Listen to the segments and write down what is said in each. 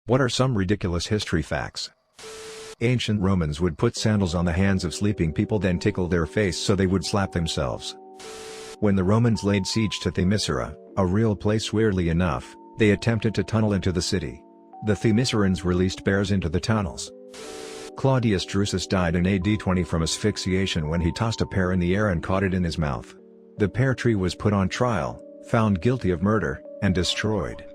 What are some ridiculous history facts? Ancient Romans would put sandals on the hands of sleeping people, then tickle their face so they would slap themselves. When the Romans laid siege to Themyscira, a real place, weirdly enough, they attempted to tunnel into the city. The Themyscirans released bears into the tunnels. Claudius Drusus died in AD 20 from asphyxiation when he tossed a pear in the air and caught it in his mouth. The pear tree was put on trial, found guilty of murder, and destroyed.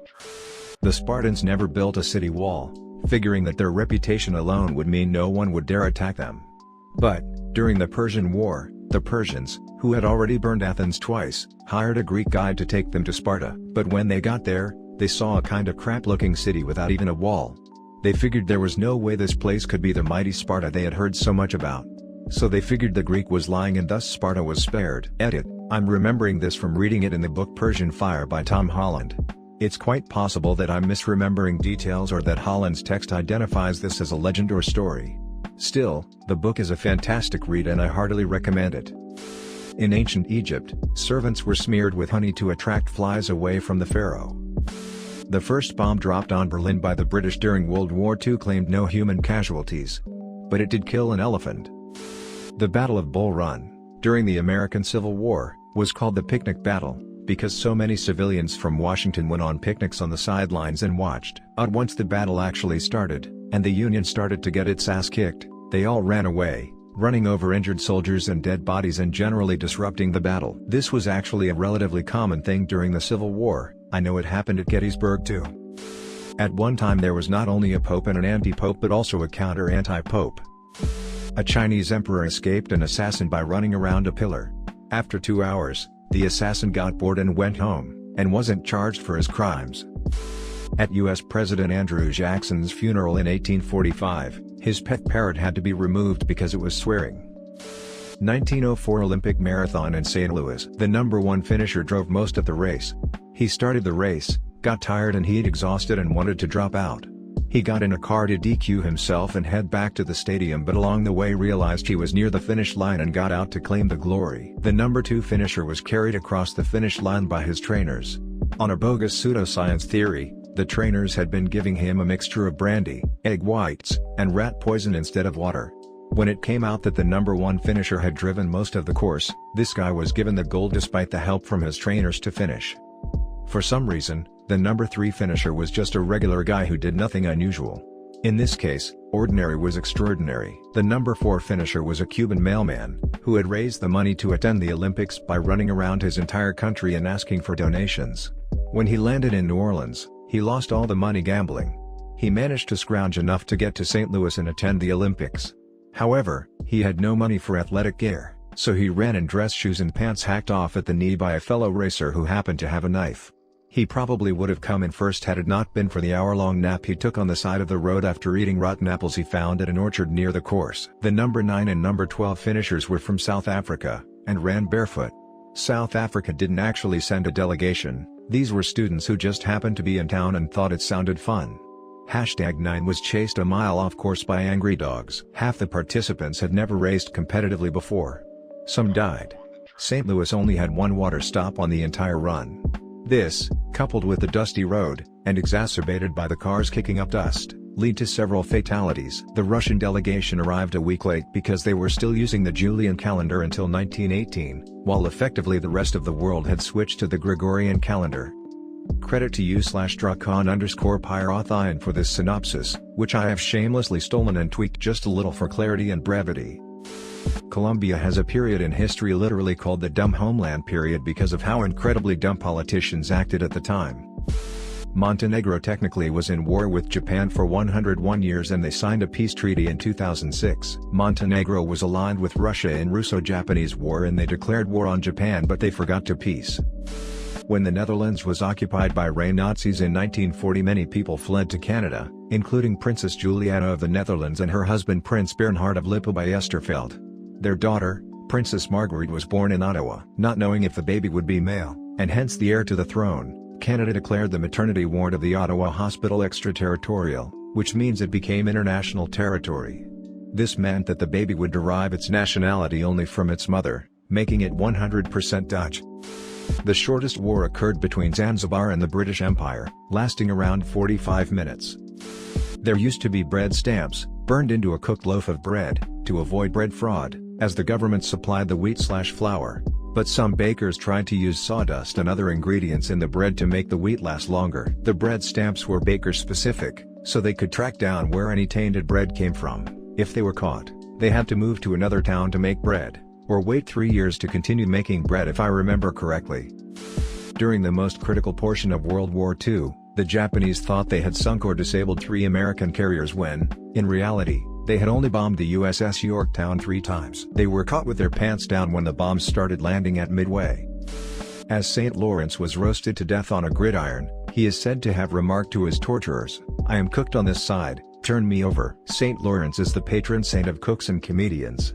The Spartans never built a city wall, figuring that their reputation alone would mean no one would dare attack them. But, during the Persian War, the Persians, who had already burned Athens twice, hired a Greek guide to take them to Sparta. But when they got there, they saw a kind of crap-looking city without even a wall. They figured there was no way this place could be the mighty Sparta they had heard so much about. So they figured the Greek was lying and thus Sparta was spared. Edit: I'm remembering this from reading it in the book Persian Fire by Tom Holland. It's quite possible that I'm misremembering details or that Holland's text identifies this as a legend or story. Still, the book is a fantastic read and I heartily recommend it. In ancient Egypt, servants were smeared with honey to attract flies away from the pharaoh. The first bomb dropped on Berlin by the British during World War II claimed no human casualties. But it did kill an elephant. The Battle of Bull Run, during the American Civil War, was called the Picnic Battle, because so many civilians from Washington went on picnics on the sidelines and watched. Once the battle actually started, and the Union started to get its ass kicked, they all ran away, running over injured soldiers and dead bodies and generally disrupting the battle. This was actually a relatively common thing during the Civil War. I know it happened at Gettysburg too. At one time there was not only a pope and an anti-pope but also a counter-anti-pope. A Chinese emperor escaped an assassin by running around a pillar. After 2 hours, the assassin got bored and went home, and wasn't charged for his crimes. At US President Andrew Jackson's funeral in 1845, his pet parrot had to be removed because it was swearing. 1904 Olympic Marathon in St. Louis. The #1 finisher drove most of the race. He started the race, got tired and heat exhausted and wanted to drop out. He got in a car to DQ himself and head back to the stadium, but along the way realized he was near the finish line and got out to claim the glory. The #2 finisher was carried across the finish line by his trainers. On a bogus pseudoscience theory, the trainers had been giving him a mixture of brandy, egg whites, and rat poison instead of water. When it came out that the #1 finisher had driven most of the course, this guy was given the gold despite the help from his trainers to finish. For some reason, the #3 finisher was just a regular guy who did nothing unusual. In this case, ordinary was extraordinary. The #4 finisher was a Cuban mailman, who had raised the money to attend the Olympics by running around his entire country and asking for donations. When he landed in New Orleans, he lost all the money gambling. He managed to scrounge enough to get to St. Louis and attend the Olympics. However, he had no money for athletic gear, so he ran in dress shoes and pants hacked off at the knee by a fellow racer who happened to have a knife. He probably would have come in first had it not been for the hour-long nap he took on the side of the road after eating rotten apples he found at an orchard near the course. The #9 and #12 finishers were from South Africa, and ran barefoot. South Africa didn't actually send a delegation, these were students who just happened to be in town and thought it sounded fun. #9 was chased a mile off course by angry dogs. Half the participants had never raced competitively before. Some died. St. Louis only had one water stop on the entire run. This, coupled with the dusty road, and exacerbated by the cars kicking up dust, lead to several fatalities. The Russian delegation arrived a week late because they were still using the Julian calendar until 1918, while effectively the rest of the world had switched to the Gregorian calendar. Credit to you/Druckon_Pyrothine for this synopsis, which I have shamelessly stolen and tweaked just a little for clarity and brevity. Colombia has a period in history literally called the Dumb Homeland period because of how incredibly dumb politicians acted at the time. Montenegro technically was in war with Japan for 101 years and they signed a peace treaty in 2006. Montenegro was aligned with Russia in Russo-Japanese War and they declared war on Japan, but they forgot to peace. When the Netherlands was occupied by Nazis in 1940, many people fled to Canada, including Princess Juliana of the Netherlands and her husband Prince Bernhard of Lippe-by-Esterfeld. Their daughter, Princess Marguerite, was born in Ottawa. Not knowing if the baby would be male, and hence the heir to the throne, Canada declared the maternity ward of the Ottawa Hospital extraterritorial, which means it became international territory. This meant that the baby would derive its nationality only from its mother, making it 100% Dutch. The shortest war occurred between Zanzibar and the British Empire, lasting around 45 minutes. There used to be bread stamps, burned into a cooked loaf of bread, to avoid bread fraud, as the government supplied the wheat/flour. But some bakers tried to use sawdust and other ingredients in the bread to make the wheat last longer. The bread stamps were baker-specific, so they could track down where any tainted bread came from. If they were caught, they had to move to another town to make bread, or wait 3 years to continue making bread if I remember correctly. During the most critical portion of World War II, the Japanese thought they had sunk or disabled 3 American carriers when, in reality, they had only bombed the USS Yorktown 3 times. They were caught with their pants down when the bombs started landing at Midway. As St. Lawrence was roasted to death on a gridiron, he is said to have remarked to his torturers, "I am cooked on this side, turn me over." St. Lawrence is the patron saint of cooks and comedians.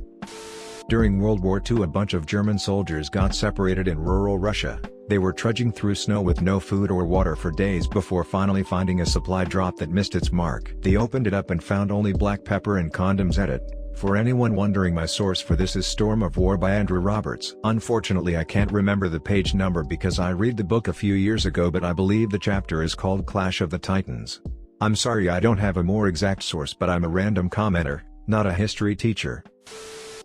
During World War II, a bunch of German soldiers got separated in rural Russia. They were trudging through snow with no food or water for days before finally finding a supply drop that missed its mark. They opened it up and found only black pepper and condoms at it. For anyone wondering, my source for this is Storm of War by Andrew Roberts. Unfortunately, I can't remember the page number because I read the book a few years ago, but I believe the chapter is called Clash of the Titans. I'm sorry I don't have a more exact source, but I'm a random commenter, not a history teacher.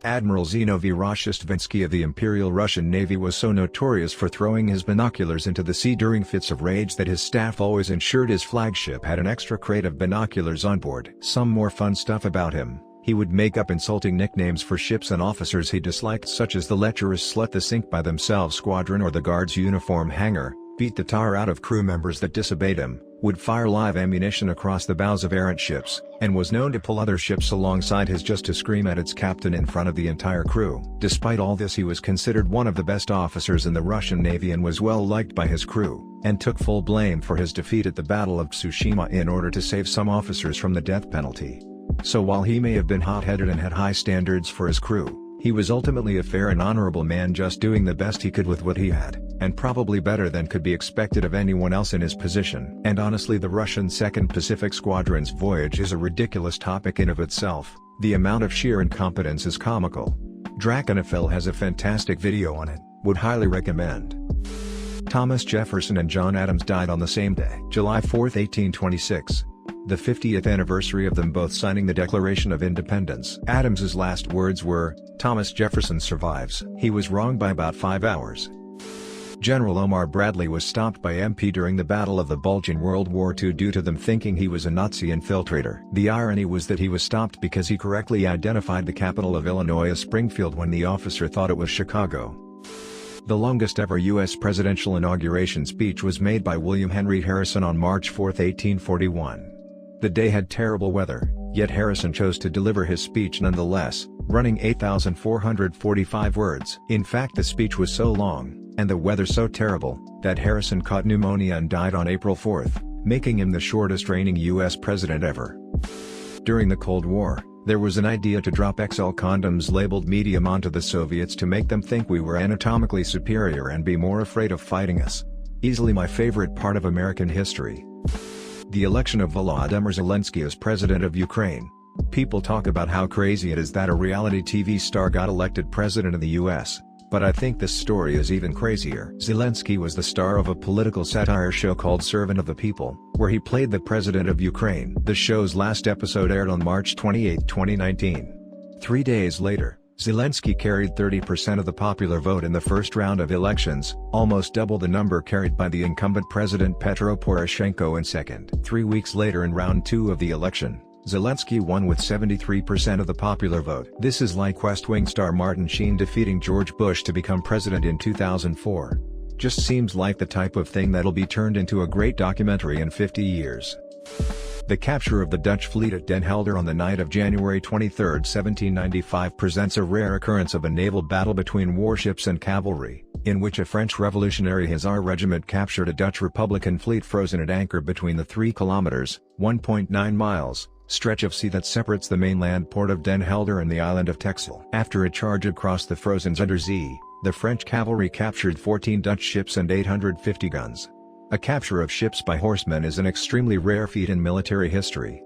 Admiral Zinovy Roshistvinsky of the Imperial Russian Navy was so notorious for throwing his binoculars into the sea during fits of rage that his staff always ensured his flagship had an extra crate of binoculars on board. Some more fun stuff about him: he would make up insulting nicknames for ships and officers he disliked, such as the lecherous Slut, the Sink by Themselves Squadron, or the Guards Uniform Hanger, beat the tar out of crew members that disobeyed him, would fire live ammunition across the bows of errant ships, and was known to pull other ships alongside his just to scream at its captain in front of the entire crew. Despite all this, he was considered one of the best officers in the Russian Navy and was well liked by his crew, and took full blame for his defeat at the Battle of Tsushima in order to save some officers from the death penalty. So while he may have been hot-headed and had high standards for his crew, he was ultimately a fair and honorable man, just doing the best he could with what he had, and probably better than could be expected of anyone else in his position. And honestly, the Russian 2nd Pacific Squadron's voyage is a ridiculous topic in of itself. The amount of sheer incompetence is comical. Draconafil has a fantastic video on it, would highly recommend. Thomas Jefferson and John Adams died on the same day, July 4, 1826. The 50th anniversary of them both signing the Declaration of Independence. Adams's last words were, "Thomas Jefferson survives." He was wrong by about 5 hours. General Omar Bradley was stopped by MP during the Battle of the Bulge in World War II due to them thinking he was a Nazi infiltrator. The irony was that he was stopped because he correctly identified the capital of Illinois as Springfield when the officer thought it was Chicago. The longest ever U.S. presidential inauguration speech was made by William Henry Harrison on March 4, 1841. The day had terrible weather, yet Harrison chose to deliver his speech nonetheless, running 8,445 words. In fact, the speech was so long, and the weather so terrible, that Harrison caught pneumonia and died on April 4, making him the shortest reigning U.S. president ever. During the Cold War, there was an idea to drop XL condoms labeled medium onto the Soviets to make them think we were anatomically superior and be more afraid of fighting us. Easily my favorite part of American history. The election of Volodymyr Zelensky as president of Ukraine. People talk about how crazy it is that a reality TV star got elected president of the US, but I think this story is even crazier. Zelensky was the star of a political satire show called Servant of the People, where he played the president of Ukraine. The show's last episode aired on March 28, 2019. 3 days later, Zelensky carried 30% of the popular vote in the first round of elections, almost double the number carried by the incumbent President Petro Poroshenko in second. 3 weeks later, in round 2 of the election, Zelensky won with 73% of the popular vote. This is like West Wing star Martin Sheen defeating George Bush to become president in 2004. Just seems like the type of thing that'll be turned into a great documentary in 50 years. The capture of the Dutch fleet at Den Helder on the night of January 23, 1795 presents a rare occurrence of a naval battle between warships and cavalry, in which a French Revolutionary Hussar regiment captured a Dutch Republican fleet frozen at anchor between the 3 kilometers (1.9 miles) stretch of sea that separates the mainland port of Den Helder and the island of Texel. After a charge across the frozen Zuiderzee, the French cavalry captured 14 Dutch ships and 850 guns. A capture of ships by horsemen is an extremely rare feat in military history.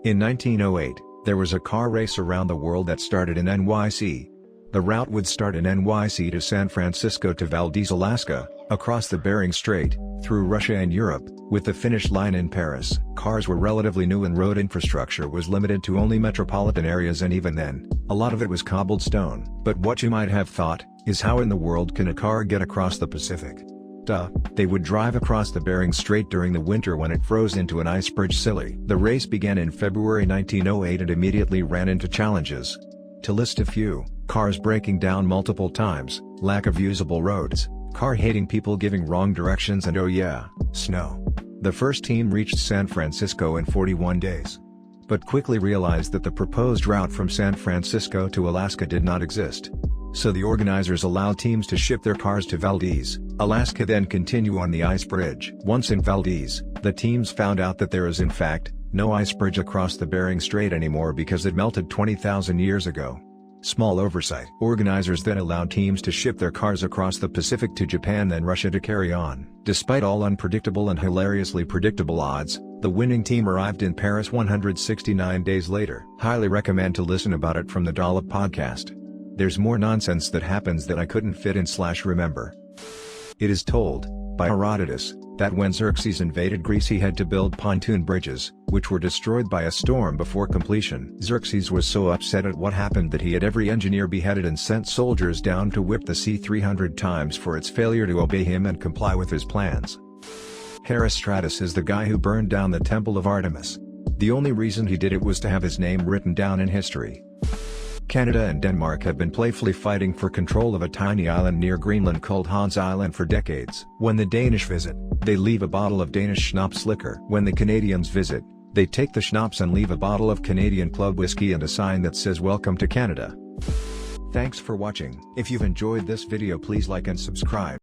In 1908, there was a car race around the world that started in NYC. The route would start in NYC to San Francisco to Valdez, Alaska, across the Bering Strait, through Russia and Europe, with the finish line in Paris. Cars were relatively new and road infrastructure was limited to only metropolitan areas, and even then, a lot of it was cobbled stone. But what you might have thought, is how in the world can a car get across the Pacific? Duh, they would drive across the Bering Strait during the winter when it froze into an ice bridge. Silly. The race began in February 1908 and immediately ran into challenges. To list a few: cars breaking down multiple times, lack of usable roads, car-hating people giving wrong directions, and oh yeah, snow. The first team reached San Francisco in 41 days. But quickly realized that the proposed route from San Francisco to Alaska did not exist. So the organizers allowed teams to ship their cars to Valdez, Alaska, then continue on the ice bridge. Once in Valdez, the teams found out that there is in fact no ice bridge across the Bering Strait anymore because it melted 20,000 years ago. Small oversight. Organizers then allowed teams to ship their cars across the Pacific to Japan, then Russia to carry on. Despite all unpredictable and hilariously predictable odds, the winning team arrived in Paris 169 days later. Highly recommend to listen about it from the Dollop podcast. There's more nonsense that happens that I couldn't fit in / remember. It is told, by Herodotus, that when Xerxes invaded Greece he had to build pontoon bridges, which were destroyed by a storm before completion. Xerxes was so upset at what happened that he had every engineer beheaded and sent soldiers down to whip the sea 300 times for its failure to obey him and comply with his plans. Herostratus is the guy who burned down the Temple of Artemis. The only reason he did it was to have his name written down in history. Canada and Denmark have been playfully fighting for control of a tiny island near Greenland called Hans Island for decades. When the Danish visit, they leave a bottle of Danish schnapps liquor. When the Canadians visit, they take the schnapps and leave a bottle of Canadian Club whiskey and a sign that says "Welcome to Canada." Thanks for watching. If you've enjoyed this video, please like and subscribe.